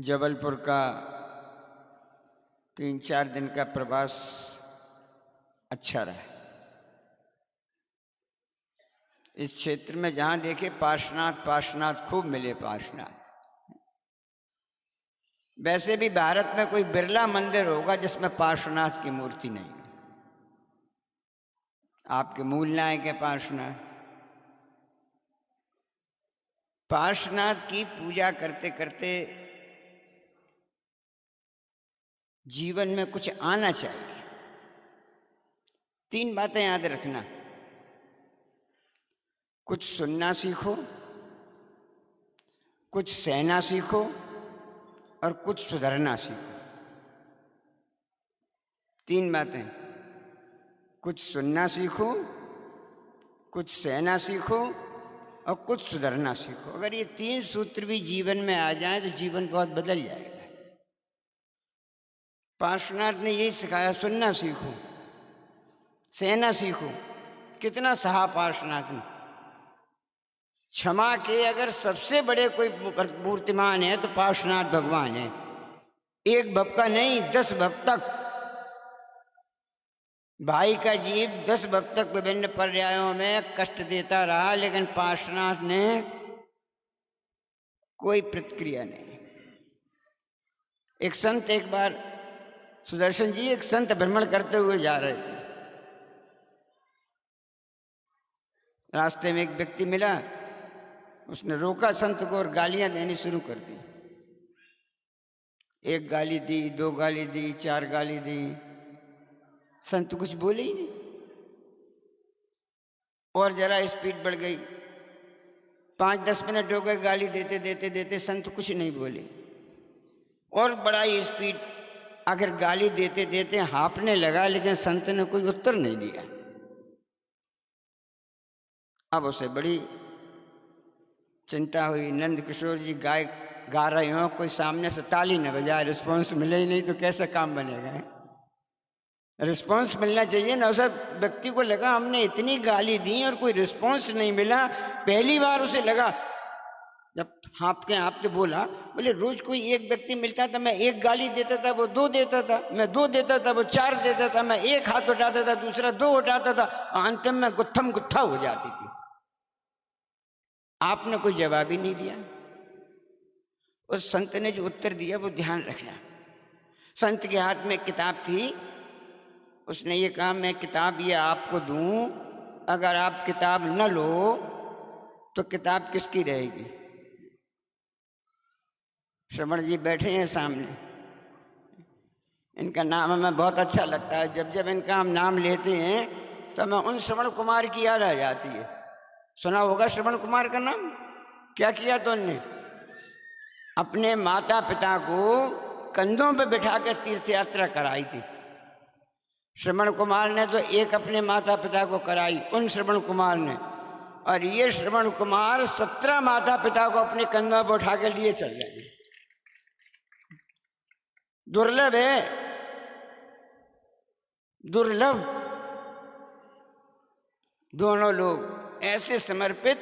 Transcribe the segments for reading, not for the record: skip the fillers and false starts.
जबलपुर का 3-4 दिन का प्रवास अच्छा रहा। इस क्षेत्र में जहाँ देखे पार्श्वनाथ खूब मिले पार्श्वनाथ। वैसे भी भारत में कोई बिरला मंदिर होगा जिसमें पार्श्वनाथ की मूर्ति नहीं है। आपके मूल नायक है पार्श्वनाथ। पार्श्वनाथ की पूजा करते करते जीवन में कुछ आना चाहिए। 3 बातें याद रखना। कुछ सुनना सीखो, कुछ सहना सीखो और कुछ सुधरना सीखो। 3 बातें। कुछ सुनना सीखो, कुछ सहना सीखो और कुछ सुधरना सीखो। अगर ये 3 सूत्र भी जीवन में आ जाएं तो जीवन बहुत बदल जाएगा। पार्श्वनाथ ने यही सिखाया, सुनना सीखो, सहना सीखो। कितना सहा पार्श्वनाथ ने। क्षमा के अगर सबसे बड़े कोई मूर्तिमान है तो पार्श्वनाथ भगवान है। 1 भव का नहीं, 10 भव तक। भाई का जीव 10 भव तक विभिन्न पर्यायों में कष्ट देता रहा, लेकिन पार्श्वनाथ ने कोई प्रतिक्रिया नहीं। एक संत एक बार, सुदर्शन जी, एक संत भ्रमण करते हुए जा रहे थे। रास्ते में एक व्यक्ति मिला, उसने रोका संत को और गालियां देनी शुरू कर दी। 1 गाली दी, 2 गाली दी, 4 गाली दी। संत कुछ बोले ही नहीं। और जरा स्पीड बढ़ गई। 5-10 मिनट हो गए गाली देते देते देते, संत कुछ नहीं बोले। और बड़ा ही स्पीड, आखिर गाली देते देते हाँफने लगा, लेकिन संत ने कोई उत्तर नहीं दिया। अब उसे बड़ी चिंता हुई। नंद किशोर जी गा रहे हो, कोई सामने से ताली न बजाए, रिस्पॉन्स मिले ही नहीं तो कैसे काम बनेगा। रिस्पॉन्स मिलना चाहिए ना। उस व्यक्ति को लगा हमने इतनी गाली दी और कोई रिस्पॉन्स नहीं मिला। पहली बार उसे लगा, जब हाँफते बोला, बोले रोज कोई एक व्यक्ति मिलता था, मैं 1 गाली देता था, वो 2 देता था, मैं 2 देता था, वो 4 देता था, मैं 1 हाथ उठाता था, दूसरा 2 उठाता था, अंतिम में गुत्थम गुत्था हो जाती थी। आपने कोई जवाब ही नहीं दिया। उस संत ने जो उत्तर दिया वो ध्यान रखना। संत के हाथ में किताब थी। उसने ये कहा, मैं किताब ये आपको दूं, अगर आप किताब न लो तो किताब किसकी रहेगी। श्रवण जी बैठे हैं सामने। इनका नाम हमें बहुत अच्छा लगता है। जब जब इनका हम नाम लेते हैं तो हमें उन श्रवण कुमार की याद आ जाती है। सुना होगा श्रवण कुमार का नाम। क्या किया तो उनने? अपने माता पिता को कंधों पे बिठा कर तीर्थ यात्रा कराई थी। श्रवण कुमार ने तो एक अपने माता पिता को कराई, उन श्रवण कुमार ने। और ये श्रवण कुमार 17 माता पिता को अपने कंधों पर उठा कर लिए चल गए। दुर्लभ है, दुर्लभ। दोनों लोग ऐसे समर्पित,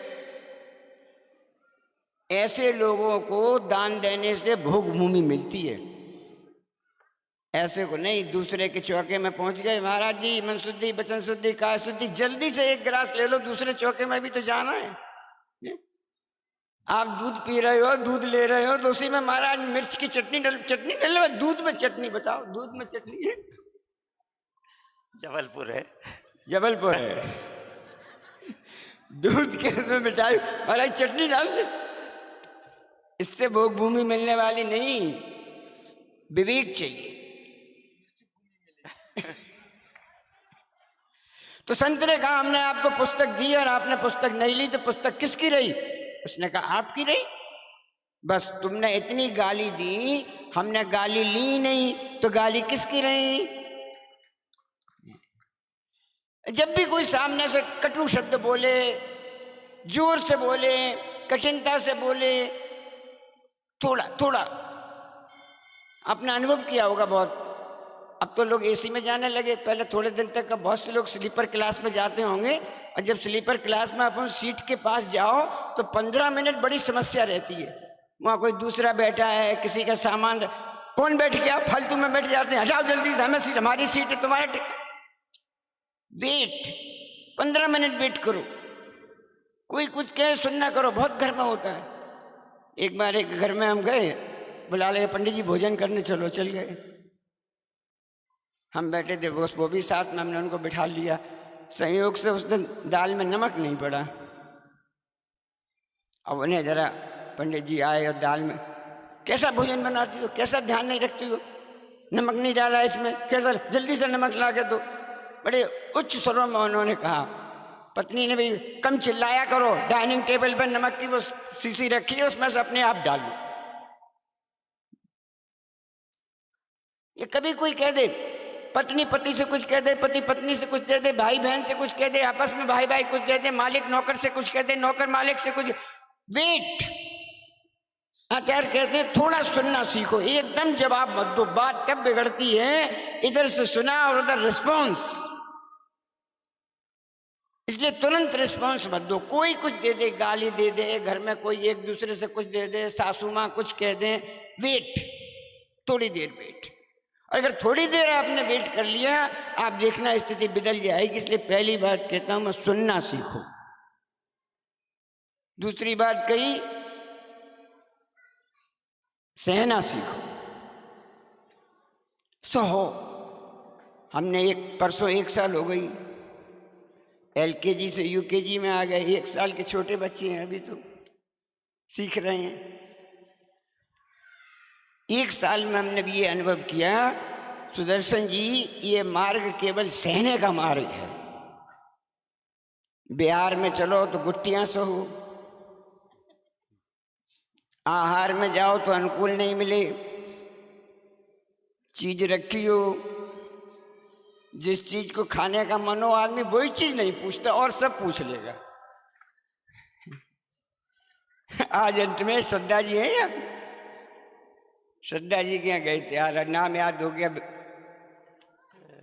ऐसे लोगों को दान देने से भोग भूमि मिलती है। ऐसे को नहीं, दूसरे के चौके में पहुंच गए, महाराज जी मन शुद्धि, वचन शुद्धि, काया शुद्धि, जल्दी से 1 गिलास ले लो, दूसरे चौके में भी तो जाना है। आप दूध पी रहे हो, दूध ले रहे हो, तो उसी में महाराज मिर्च की चटनी डल दूध में चटनी बताओ, दूध में चटनी है। जबलपुर है, जबलपुर है। दूध के उसमें मिठाई, महाराज चटनी डाल दे। इससे भोग भूमि मिलने वाली नहीं, विवेक चाहिए। तो संत ने कहा, हमने आपको पुस्तक दी और आपने पुस्तक नहीं ली, तो पुस्तक किसकी रही? उसने कहा, आपकी रही। बस तुमने इतनी गाली दी, हमने गाली ली नहीं, तो गाली किसकी रही? जब भी कोई सामने से कटु शब्द बोले, जोर से बोले, कठिनता से बोले, थोड़ा थोड़ा आपने अनुभव किया होगा बहुत। अब तो लोग एसी में जाने लगे, पहले थोड़े दिन तक का बहुत से लोग स्लीपर क्लास में जाते होंगे। और जब स्लीपर क्लास में अपन सीट के पास जाओ तो 15 मिनट बड़ी समस्या रहती है। वहाँ कोई दूसरा बैठा है, किसी का सामान, कौन बैठ गया, फालतू में बैठ जाते हैं, हटाओ जल्दी से, हमें सीट, हमारी सीट है, तुम्हारा वेट, 15 मिनट वेट करो, कोई कुछ कहे सुनना करो, बहुत घर में होता है। एक बार एक घर में हम गए, बुला ले पंडित जी भोजन करने चलो, चल गए। हम बैठे थे, वो भी साथ में, हमने उनको बिठा लिया। संयोग से उस दिन दाल में नमक नहीं पड़ा। अब उन्हें जरा पंडित जी आए और दाल में, कैसा भोजन बनाती हो, कैसा ध्यान नहीं रखती हो, नमक नहीं डाला इसमें, कैसा, जल्दी से नमक ला के दो। बड़े उच्च स्वरों में उन्होंने कहा। पत्नी ने भी, कम चिल्लाया करो, डाइनिंग टेबल पर नमक की वो शीशी रखी है, उसमें से अपने आप डालो। ये कभी कोई कह दे, पत्नी पति से कुछ कह दे, पति पत्नी से कुछ दे दे, भाई बहन से कुछ कह दे, आपस में भाई भाई कुछ दे दे, मालिक नौकर से कुछ कह दे, नौकर मालिक से कुछ, वेट। आचार्य कहते हैं थोड़ा सुनना सीखो, एकदम जवाब मत दो। बात कब बिगड़ती है, इधर से सुना और उधर रिस्पॉन्स, इसलिए तुरंत रिस्पॉन्स मत दो। कोई कुछ दे दे, गाली दे दे, घर में कोई एक दूसरे से कुछ दे दे, सासू माँ कुछ कह दे, वेट, थोड़ी देर वेट। अगर थोड़ी देर आपने वेट कर लिया, आप देखना स्थिति बदल जाएगी। इसलिए पहली बात कहता हूं मैं, सुनना सीखो। दूसरी बात कही, सहना सीखो, सहो। हमने परसों 1 साल हो गई, LKG से UKG में आ गए, 1 साल के छोटे बच्चे हैं, अभी तो सीख रहे हैं। 1 साल में हमने भी ये अनुभव किया, सुदर्शन जी, ये मार्ग केवल सहने का मार्ग है। बिहार में चलो तो गुट्टियां सहो, आहार में जाओ तो अनुकूल नहीं मिले, चीज रखी हो, जिस चीज को खाने का मन हो, आदमी वही चीज नहीं पूछता और सब पूछ लेगा। आज अंत में श्रद्धा जी हैं या, श्रद्धा जी के यहाँ गए थे यार, नाम याद हो गया,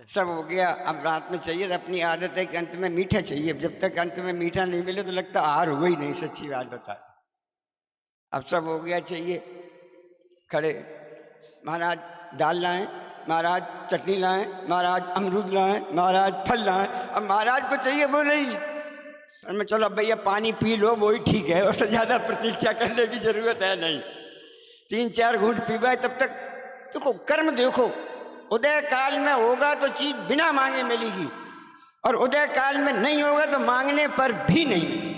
सब हो गया। अब रात में चाहिए तो अपनी आदत है कि अंत में मीठा चाहिए, जब तक अंत में मीठा नहीं मिले तो लगता आहार हुआ ही नहीं, सच्ची बात बता। अब सब हो गया, चाहिए, खड़े, महाराज दाल लाएं, महाराज चटनी लाएं, महाराज अमरूद लाएं, महाराज फल लाएं। अब महाराज को चाहिए वो नहीं, और मैं चलो भैया पानी पी लो, वही ठीक है, उससे ज़्यादा प्रतीक्षा करने की जरूरत है नहीं। 3-4 घूंट पीवा, तब तक देखो कर्म देखो, उदय काल में होगा तो चीज बिना मांगे मिलेगी, और उदय काल में नहीं होगा तो मांगने पर भी नहीं।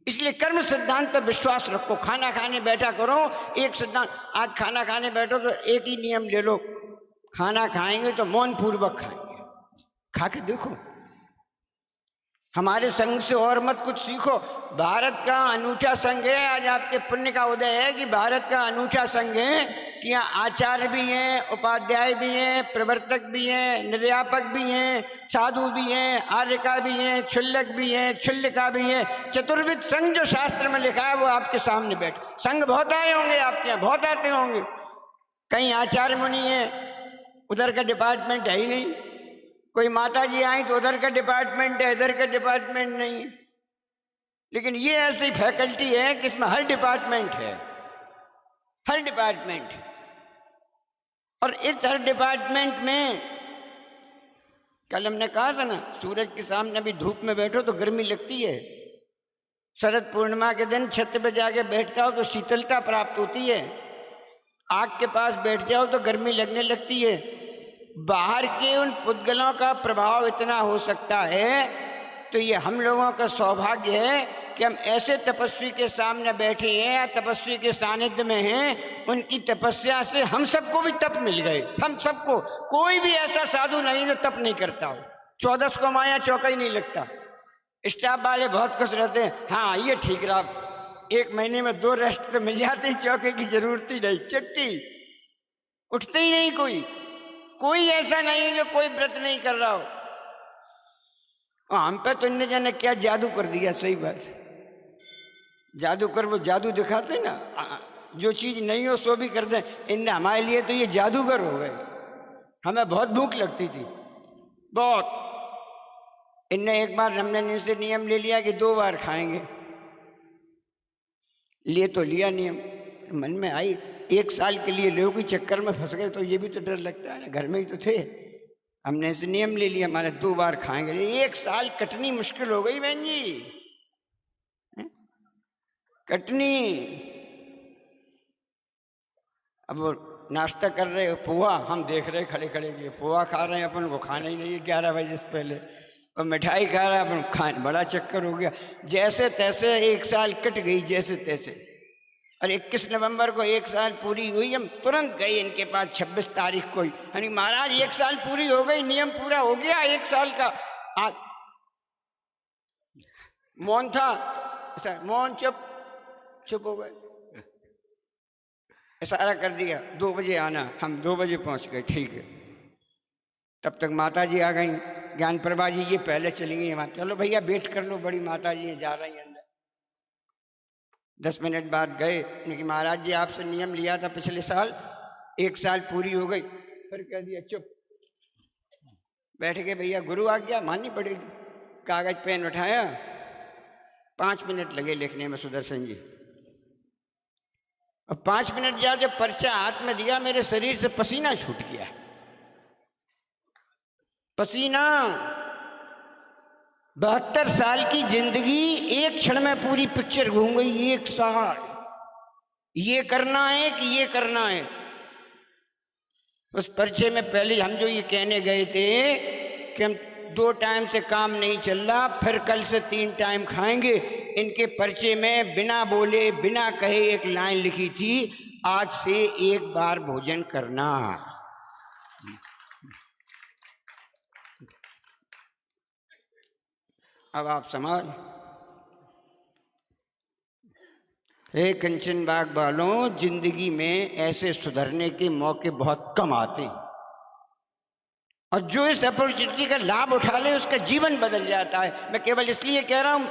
इसलिए कर्म सिद्धांत पर विश्वास रखो। खाना खाने बैठा करो, एक सिद्धांत, आज खाना खाने बैठो तो एक ही नियम ले लो, खाना खाएंगे तो मौन पूर्वक खाएंगे, खा के देखो। हमारे संघ से और मत कुछ सीखो। भारत का अनूठा संघ है, आज आपके पुण्य का उदय है कि भारत का अनूठा संघ है कि यहाँ आचार्य भी हैं, उपाध्याय भी हैं, प्रवर्तक भी हैं, निर्यापक भी हैं, साधु भी हैं, आर्यका भी हैं, क्षुल्लक भी हैं, क्षुल्लिका भी हैं। चतुर्विध संघ जो शास्त्र में लिखा है वो आपके सामने बैठ, संघ बहुत आए होंगे आपके यहाँ, बहुत आते होंगे। कहीं आचार्य मुनि है, उधर का डिपार्टमेंट है ही नहीं, कोई माता जी आई तो उधर का डिपार्टमेंट है, इधर का डिपार्टमेंट नहीं है। लेकिन ये ऐसी फैकल्टी है कि इसमें हर डिपार्टमेंट है, हर डिपार्टमेंट। और इस हर डिपार्टमेंट में, कल हमने कहा था ना, सूरज के सामने अभी धूप में बैठो तो गर्मी लगती है, शरद पूर्णिमा के दिन छत पे जाके बैठ जाओ तो शीतलता प्राप्त होती है, आग के पास बैठ जाओ तो गर्मी लगने लगती है। बाहर के उन पुद्गलों का प्रभाव इतना हो सकता है, तो ये हम लोगों का सौभाग्य है कि हम ऐसे तपस्वी के सामने बैठे हैं, तपस्वी के सानिध्य में हैं, उनकी तपस्या से हम सबको भी तप मिल गए। हम सबको, कोई भी ऐसा साधु नहीं जो तप नहीं करता हो। 14 को माया चौका ही नहीं लगता। स्टाफ वाले बहुत खुश रहते हैं, हाँ ये ठीक रहा, 1 महीने में 2 रेस्ट तो मिल जाते ही, चौके की जरूरत ही नहीं, चट्टी उठते ही नहीं। कोई ऐसा नहीं है जो कोई व्रत नहीं कर रहा हो। हम पे तो इनने जाने क्या जादू कर दिया। सही बात, जादूगर वो जादू दिखाते ना, जो चीज नहीं हो सो भी कर दे। इनने हमारे लिए तो ये जादूगर हो गए। हमें बहुत भूख लगती थी, बहुत। इनने एक बार हमने इनसे नियम ले लिया कि 2 बार खाएंगे। लिए तो लिया नियम, मन में आई, 1 साल के लिए लोगों के चक्कर में फंस गए तो ये भी तो डर लगता है ना, घर में ही तो थे। हमने ऐसे नियम ले लिया, हमारे 2 बार खाएंगे। 1 साल कटनी मुश्किल हो गई बहन जी, कटनी। अब वो नाश्ता कर रहे हो पोहा, हम देख रहे खड़े खड़े कि पोहा खा रहे हैं, अपन को खाना ही नहीं है 11 बजे से पहले, और मिठाई खा रहा है अपन खाने, बड़ा चक्कर हो गया। जैसे तैसे 1 साल कट गई, जैसे तैसे। और 21 नवंबर को 1 साल पूरी हुई, हम तुरंत गए इनके पास 26 तारीख को ही। यानी महाराज 1 साल पूरी हो गई, नियम पूरा हो गया 1 साल का। मौन था, मौन, चुप हो गए, इशारा कर दिया 2 बजे आना। हम 2 बजे पहुंच गए, ठीक है। तब तक माता जी आ गई, ज्ञान प्रभा जी ये पहले चली गई वहां, चलो भैया वेट कर लो, बड़ी माता जी जा रही हैं अंदर। 10 मिनट बाद गए कि महाराज जी आपसे नियम लिया था पिछले साल, 1 साल पूरी हो गई। फिर कह दिया चुप, बैठ गए। भैया गुरु आज्ञा माननी पड़ेगी। कागज पेन उठाया, 5 मिनट लगे लिखने में सुदर्शन जी। अब 5 मिनट जब पर्चा हाथ में दिया, मेरे शरीर से पसीना छूट गया, पसीना। 72 साल की जिंदगी 1 क्षण में पूरी पिक्चर घूम गई। 1 साल ये करना है कि ये करना है। उस पर्चे में पहले हम जो ये कहने गए थे कि हम 2 टाइम से काम नहीं चल रहा, फिर कल से 3 टाइम खाएंगे, इनके पर्चे में बिना बोले बिना कहे एक लाइन लिखी थी, आज से 1 बार भोजन करना। अब आप समझ, हे कंचन बाग वालों, जिंदगी में ऐसे सुधरने के मौके बहुत कम आते हैं, और जो इस अपॉर्चुनिटी का लाभ उठा ले उसका जीवन बदल जाता है। मैं केवल इसलिए कह रहा हूं,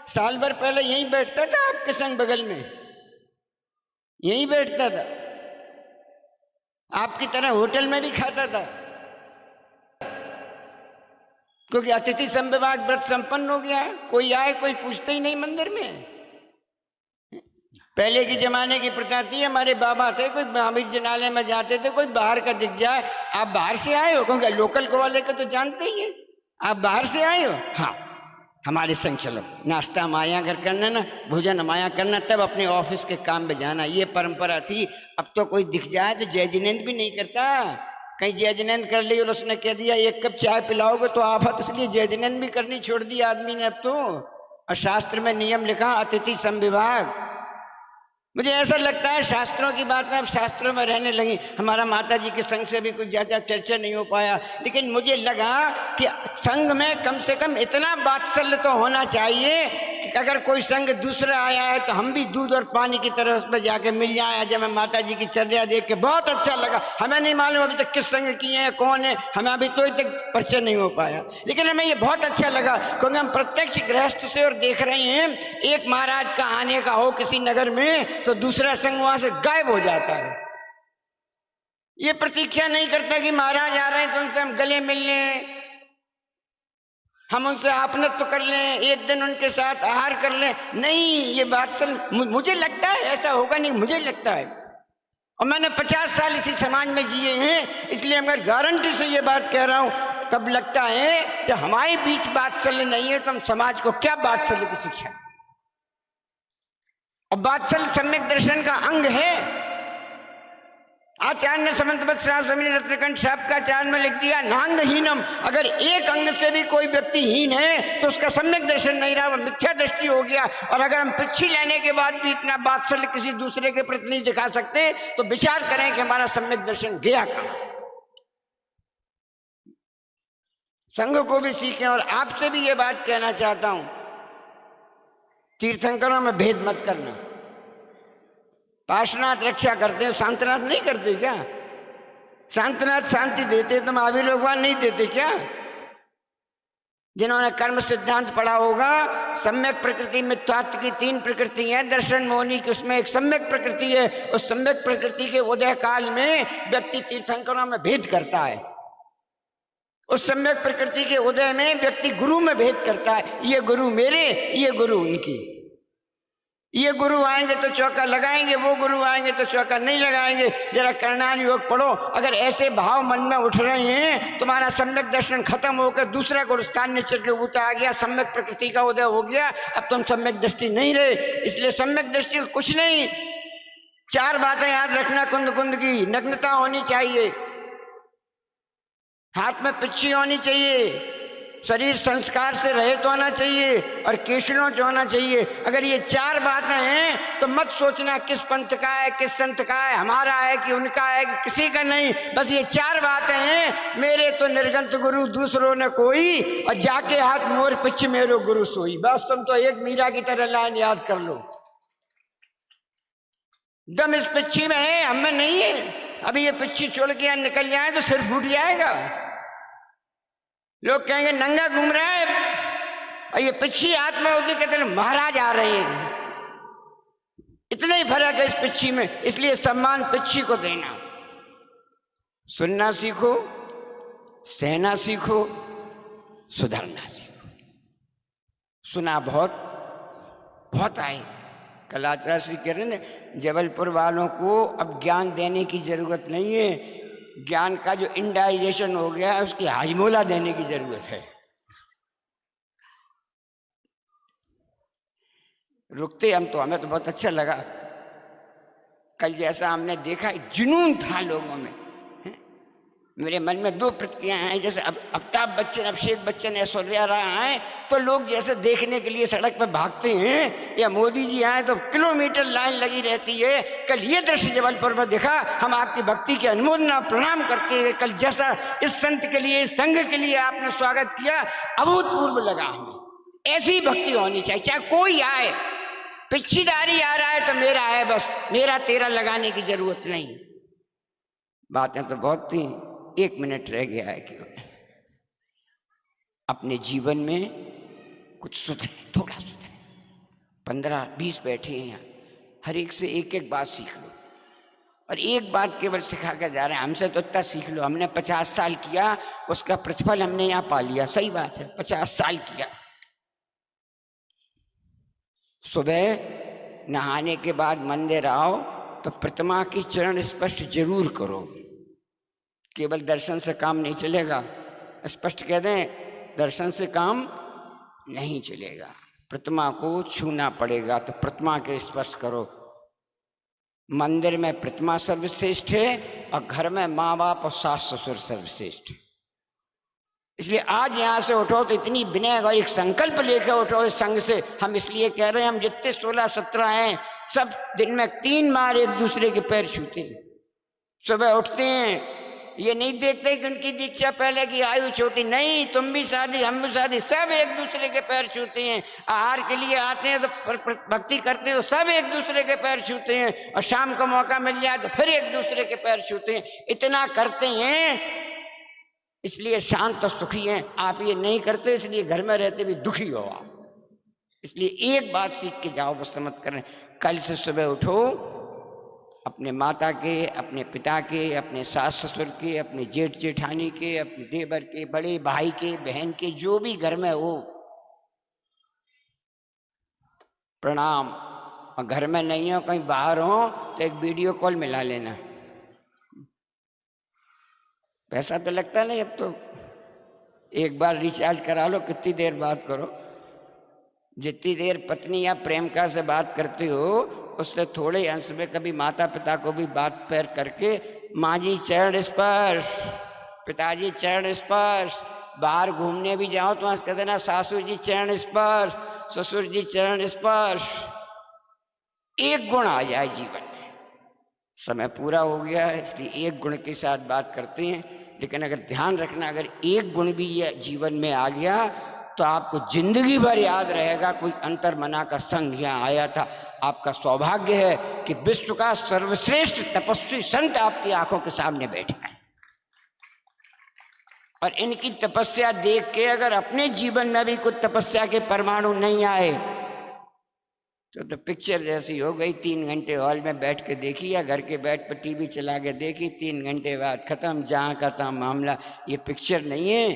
साल भर पहले यहीं बैठता था आपके संग बगल में, यहीं बैठता था, आपकी तरह होटल में भी खाता था, क्योंकि अतिथि संविभाग व्रत संपन्न हो गया। कोई आए कोई पूछते ही नहीं मंदिर में। पहले के जमाने की प्रथा थी, हमारे बाबा थे, कोई महावीर जनालय में जाते थे, कोई बाहर का दिख जाए, आप बाहर से आए हो, क्योंकि लोकल को वाले को तो जानते ही है, आप बाहर से आए हो, हाँ हमारे संग चलो, नाश्ता हमारे घर करना ना, भोजन हमारे करना, तब अपने ऑफिस के काम में जाना। ये परंपरा थी। अब तो कोई दिख जाए तो जय जिनेंद्र भी नहीं करता। कहीं जय जिनेंद्र कर ली और उसने कह दिया 1 कप चाय पिलाओगे तो आफत, इसलिए जय जिनेंद्र भी करनी छोड़ दी आदमी ने अब तो। और शास्त्र में नियम लिखा अतिथि संविभाग। मुझे ऐसा लगता है शास्त्रों की बात अब शास्त्रों में रहने लगी। हमारा माता जी के संग से भी कुछ ज़्यादा चर्चा नहीं हो पाया, लेकिन मुझे लगा कि संघ में कम से कम इतना वात्सल्य तो होना चाहिए कि अगर कोई संघ दूसरा आया है तो हम भी दूध और पानी की तरह उस पर जाके मिल जाए। जब मैं माता जी की चर्या देख के बहुत अच्छा लगा। हमें नहीं मालूम अभी तक किस संघ की है, कौन है, हमें अभी तो तक परिचय नहीं हो पाया, लेकिन हमें ये बहुत अच्छा लगा क्योंकि हम प्रत्यक्ष गृहस्थ से और देख रहे हैं, एक महाराज का आने का हो किसी नगर में तो दूसरा संघ वहां से गायब हो जाता है। ये प्रतीक्षा नहीं करता कि महाराज आ रहे हैं तो उनसे हम गले मिल लें, हम उनसे आपनत्व तो कर लें, एक दिन उनके साथ आहार कर लें। नहीं, ये बात मुझे लगता है ऐसा होगा नहीं, मुझे लगता है। और मैंने 50 साल इसी समाज में जिए हैं, इसलिए अगर गारंटी से ये बात कह रहा हूं, तब लगता है कि हमारे बीच वात्सल्य नहीं है तो हम समाज को क्या वात्सल्य की शिक्षा। और वात्सल्य सम्यक दर्शन का अंग है। आचार्य ने समंतवत स्वामी रत्नकंठ साहब का आचार्य में लिख दिया, नांगहीनम। अगर एक अंग से भी कोई व्यक्ति हीन है तो उसका सम्यक दर्शन नहीं रहा, वो मिथ्या दृष्टि हो गया। और अगर हम पिछी लेने के बाद भी इतना वात्सल्य किसी दूसरे के प्रति नहीं दिखा सकते तो विचार करें कि हमारा सम्यक दर्शन गया कहां। संघ को भी सीखें। और आपसे भी ये बात कहना चाहता हूं, तीर्थंकरों में भेद मत करना। पार्श्वनाथ रक्षा करते हैं, शांतनाथ नहीं करते क्या? शांतनाथ शांति देते तो महावीर भगवान नहीं देते क्या? जिन्होंने कर्म सिद्धांत पढ़ा होगा, सम्यक प्रकृति मिथ्यात्व की 3 प्रकृति है, दर्शन मोहनी की, उसमें एक सम्यक प्रकृति है। उस सम्यक प्रकृति के उदय काल में व्यक्ति तीर्थंकरों में भेद करता है। उस सम्यक प्रकृति के उदय में व्यक्ति गुरु में भेद करता है, ये गुरु मेरे, ये गुरु उनकी, ये गुरु आएंगे तो चौका लगाएंगे, वो गुरु आएंगे तो चौका नहीं लगाएंगे। जरा करणान योग पढ़ो। अगर ऐसे भाव मन में उठ रहे हैं, तुम्हारा सम्यक दर्शन खत्म होकर दूसरा गुरु स्थान निश्चय के ऊपर आ गया, सम्यक प्रकृति का उदय हो गया, अब तुम सम्यक दृष्टि नहीं रहे। इसलिए सम्यक दृष्टि कुछ नहीं, 4 बातें याद रखना कुंद कुंद की। नग्नता होनी चाहिए, हाथ में पिच्छी होनी चाहिए, शरीर संस्कार से रहित होना चाहिए और केशनोच होना चाहिए। अगर ये 4 बातें हैं तो मत सोचना किस पंथ का है, किस संत का है, हमारा है कि उनका है कि किसी का नहीं। बस ये 4 बातें हैं, मेरे तो निर्गंत गुरु दूसरों ने कोई, और जाके हाथ मोर पिछ मेरो गुरु सोई। बस तुम तो एक मीरा की तरह लाइन याद कर लो। दम इस पिच्छी में है, हमें नहीं है। अभी ये पिच्छी छोड़ के यहाँ निकल जाए तो सिर फूट जाएगा। लोग कहेंगे नंगा घूम रहा है, और ये पिच्छी हाथ में होती कहते हैं महाराज आ रहे हैं। इतना ही फर्क है इस पिच्छी में, इसलिए सम्मान पिच्छी को देना। सुनना सीखो, सहना सीखो, सुधरना सीखो। सुना बहुत आए। कल आचार्य श्री कह रहे हैं जबलपुर वालों को अब ज्ञान देने की जरूरत नहीं है, ज्ञान का जो इंडाइजेशन हो गया है उसकी हाजमोला देने की जरूरत है। रुकते हम तो, हमें तो बहुत अच्छा लगा कल जैसा हमने देखा, जुनून था लोगों में। मेरे मन में 2 प्रतिक्रियाएं हैं। जैसे अब अमिताभ बच्चन, अभिषेक बच्चन, ऐश्वर्या राय आए तो लोग जैसे देखने के लिए सड़क पर भागते हैं, या मोदी जी आए तो किलोमीटर लाइन लगी रहती है। कल ये दृश्य जबलपुर में दिखा, हम आपकी भक्ति की अनुमोदना प्रणाम करते हैं। कल जैसा इस संत के लिए, इस संघ के लिए आपने स्वागत किया, अभूतपूर्व लगा हमें। ऐसी भक्ति होनी चाहिए, चाहे कोई आए। पिच्छीदारी आ रहा है तो मेरा है, बस मेरा तेरा लगाने की जरूरत नहीं। बातें तो बहुत थी, 1 मिनट रह गया है कि अपने जीवन में कुछ सुधरे, थोड़ा सुधरे। 15-20 बैठे हैं यहाँ, हर एक से एक बात सीख लो, और एक बात केवल सिखा कर जा रहे हैं। हमसे तो इतना सीख लो, हमने 50 साल किया, उसका प्रतिफल हमने यहाँ पा लिया। सही बात है, 50 साल किया। सुबह नहाने के बाद मंदिर आओ तो प्रतिमा की चरण स्पर्श जरूर करो। केवल दर्शन से काम नहीं चलेगा, स्पष्ट कह दें, दर्शन से काम नहीं चलेगा। प्रतिमा को छूना पड़ेगा, तो प्रतिमा के स्पर्श करो। मंदिर में प्रतिमा सर्वश्रेष्ठ है, और घर में माँ बाप और सास ससुर सर्वश्रेष्ठ है। इसलिए आज यहाँ से उठो तो इतनी विनय और एक संकल्प लेकर उठो इस संघ से। हम इसलिए कह रहे हैं, हम जितने 16-17 हैं, सब दिन में 3 बार एक दूसरे के पैर छूते हैं। सुबह उठते हैं, ये नहीं देखते कि उनकी दीक्षा पहले की आयु छोटी, नहीं, तुम भी शादी, हम भी शादी, सब एक दूसरे के पैर छूते हैं। आहार के लिए आते हैं तो भक्ति करते हैं तो सब एक दूसरे के पैर छूते हैं, और शाम को मौका मिल जाए तो फिर एक दूसरे के पैर छूते हैं। इतना करते हैं, इसलिए शांत और सुखी हैं। आप ये नहीं करते, इसलिए घर में रहते भी दुखी हो आप। इसलिए एक बात सीख के जाओ, बस समझ कर। कल से सुबह उठो, अपने माता के, अपने पिता के, अपने सास ससुर के, अपने जेठ जेठानी के, अपने देवर के, बड़े भाई के, बहन के, जो भी घर में हो, प्रणाम। और घर में नहीं हो, कहीं बाहर हो, तो एक वीडियो कॉल मिला लेना। पैसा तो लगता नहीं, अब तो एक बार रिचार्ज करा लो, कितनी देर बात करो। जितनी देर पत्नी या प्रेमिका से बात करती हो, उससे थोड़े अंश में कभी माता पिता को भी बात पैर करके, माँ जी चरण स्पर्श, पिताजी चरण स्पर्श। बाहर घूमने भी जाओ तो कह देना सासू जी चरण स्पर्श, ससुर जी चरण स्पर्श। एक गुण आ जाए जीवन में। समय पूरा हो गया है, इसलिए एक गुण के साथ बात करते हैं। लेकिन अगर ध्यान रखना, अगर एक गुण भी ये जीवन में आ गया तो आपको जिंदगी भर याद रहेगा, कोई अंतर्मना का संघ यहाँ आया था। आपका सौभाग्य है कि विश्व का सर्वश्रेष्ठ तपस्वी संत आपकी आंखों के सामने बैठा है, और इनकी तपस्या देख के अगर अपने जीवन में भी कुछ तपस्या के परमाणु नहीं आए तो पिक्चर जैसी हो गई। 3 घंटे हॉल में बैठ के देखी, या घर के बेड पर टीवी चला के देखी, 3 घंटे बाद खत्म, जहाँ का तहाँ मामला। ये पिक्चर नहीं है,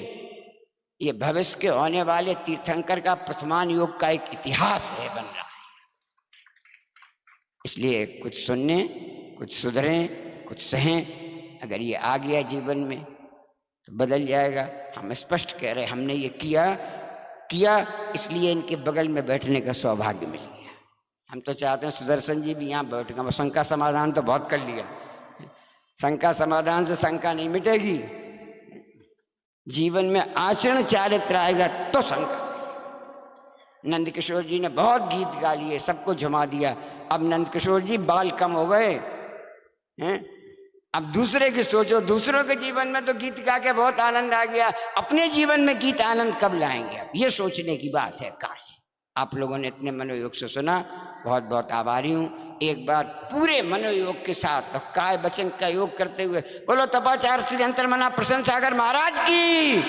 ये भविष्य के होने वाले तीर्थंकर का प्रथमान योग का एक इतिहास है, बन रहा है। इसलिए कुछ सुनने, कुछ सुधरें, कुछ सहें। अगर ये आ गया जीवन में तो बदल जाएगा। हम स्पष्ट कह रहे, हमने ये किया इसलिए इनके बगल में बैठने का सौभाग्य मिल गया। हम तो चाहते हैं सुदर्शन जी भी यहाँ बैठ गए। शंका समाधान तो बहुत कर लिया, शंका समाधान से शंका नहीं मिटेगी। जीवन में आचरण चारित्र आएगा तो शंका। नंद किशोर जी ने बहुत गीत गा लिए, सबको झुमा दिया। अब नंद किशोर जी बाल कम हो गए हैं, अब दूसरे की सोचो। दूसरों के जीवन में तो गीत गा के बहुत आनंद आ गया, अपने जीवन में गीत आनंद कब लाएंगे? अब ये सोचने की बात है। काहे आप लोगों ने इतने मनोयोग से सुना, बहुत बहुत आभारी हूँ। एक बार पूरे मनोयोग के साथ और काय वचन का योग करते हुए बोलो तपाचार श्री अंतर्मना प्रसन्न सागर महाराज की।